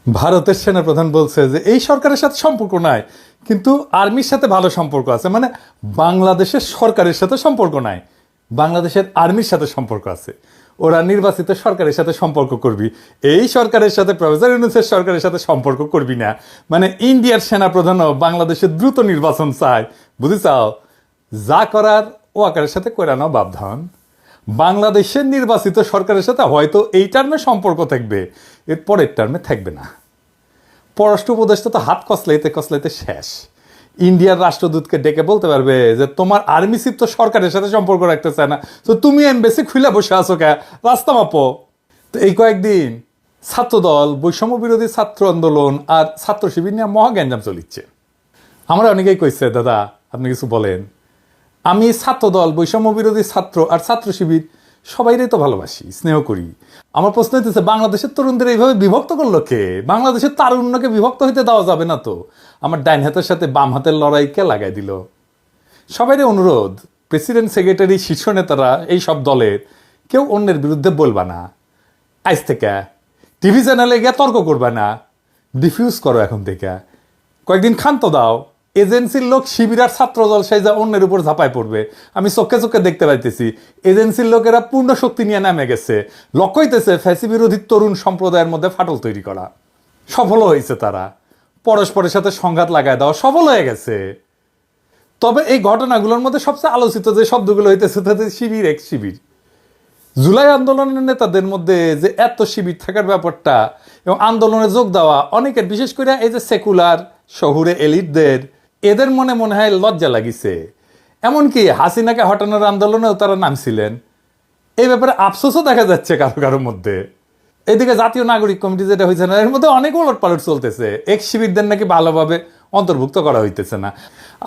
ভারতের সেনাপ্রধান বলছে যে এই সরকারের সাথে সম্পর্ক নাই, কিন্তু আর্মির সাথে ভালো সম্পর্ক আছে। মানে বাংলাদেশের সরকারের সাথে সম্পর্ক নাই, বাংলাদেশের আর্মির সাথে সম্পর্ক আছে। ওরা নির্বাচিত সরকারের সাথে সম্পর্ক করবি, এই সরকারের সাথে প্রফেসর ইউনূসের সরকারের সাথে সম্পর্ক করবি না। মানে ইন্ডিয়ার সেনাপ্রধানও বাংলাদেশের দ্রুত নির্বাচন চায়, বুঝেছাও? যা করার ও আকারের সাথে করে নাও বাপধন। বাংলাদেশের নির্বাচিত সরকারের সাথে হয়তো এই টার্মে সম্পর্ক থাকবে, এর পরের টার্মে থাকবে না। পররাষ্ট্র উপদেষ্টা তো হাত কসলাইতে কসলাইতে শেষ। ইন্ডিয়ার রাষ্ট্রদূতকে ডেকে বলতে পারবে যে তোমার আর্মি চিফ তো সরকারের সাথে সম্পর্ক রাখতে চায় না, তো তুমি এমবেসি খুলে বসে আছো কে, রাস্তা মাপো। তো এই কয়েকদিন ছাত্রদল, বৈষম্য বিরোধী ছাত্র আন্দোলন আর ছাত্র শিবির নিয়ে মহা গ্যাঞ্জাম চলিচ্ছে। আমরা অনেকেই কইছে দাদা আপনি কিছু বলেন। আমি ছাত্রদল, বৈষম্য বিরোধী ছাত্র আর ছাত্র শিবির সবাইরাই তো ভালোবাসি, স্নেহ করি। আমার প্রশ্ন হইতেছে বাংলাদেশের তরুণদের এইভাবে বিভক্ত করলো কে? বাংলাদেশের তারুণ্যকে বিভক্ত হইতে দেওয়া যাবে না তো। আমার ডাইন হাতের সাথে বাম হাতের লড়াইকে লাগাই দিল। সবাইরে অনুরোধ, প্রেসিডেন্ট, সেক্রেটারি, শীর্ষ নেতারা এই সব দলের কেউ অন্যের বিরুদ্ধে বলবা না। আজ থেকে টিভি চ্যানেলে গিয়ে তর্ক করবা না, ডিফিউজ করো এখন থেকে। কয়েকদিন ক্ষান্ত দাও। এজেন্সির লোক শিবির আর ছাত্রদল সাইজা অন্যের উপর ঝাঁপায় পড়বে, আমি চোখে চোখে দেখতে পাইতেছি। এজেন্সির লোকেরা পূর্ণ শক্তি নিয়ে নামে গেছে, লক্ষ্য হইতেছে ফ্যাসি বিরোধী তরুণ সম্প্রদায়ের মধ্যে ফাটল তৈরি করা। সফল হয়েছে তারা, পরস্পরের সাথে সংঘাত লাগায় দেওয়া সফল হয়ে গেছে। তবে এই ঘটনাগুলোর মধ্যে সবচেয়ে আলোচিত যে শব্দগুলো হইতেছে তাদের শিবির এক শিবির। জুলাই আন্দোলনের নেতাদের মধ্যে যে এত শিবির থাকার ব্যাপারটা এবং আন্দোলনে যোগ দেওয়া অনেকের, বিশেষ করে এই যে সেকুলার শহুরে এলিটদের, এদের মনে মনে হয় লজ্জা লাগিছে। এমনকি হাসিনাকে হটানোর আন্দোলনেও তারা নামছিলেন। এই ব্যাপারে আফসোসও দেখা যাচ্ছে কারো কারোর মধ্যে। এদিকে জাতীয় নাগরিক কমিটি যেটা হয়েছে না, এর মধ্যে অনেক উলট পালট চলতেছে। এক শিবিরদের নাকি ভালোভাবে অন্তর্ভুক্ত করা হইতেছে না,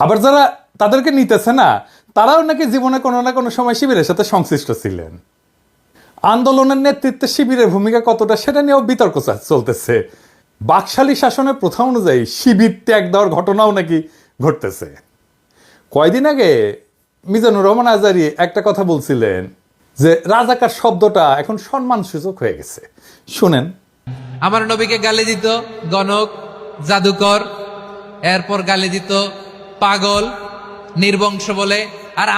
আবার যারা তাদেরকে নিতেছে না তারাও নাকি জীবনে কোনো না কোনো সময় শিবিরের সাথে সংশ্লিষ্ট ছিলেন। আন্দোলনের নেতৃত্বে শিবিরের ভূমিকা কতটা সেটা নিয়েও বিতর্ক চলতেছে। বাকশালী শাসনের প্রথা অনুযায়ী শিবির ত্যাগ দেওয়ার ঘটনাও নাকি ঘটতেছে। কয়দিন আগে মিজানুর রহমান আজারি একটা কথা বলছিলেন যে রাজাকার শব্দটা এখন সম্মানসূচক হয়ে গেছে। শুনেন। আমার নবীকে গালি দিত গণক, জাদুকর, এরপর গালি দিত পাগল, নির্বংশ বলে। আর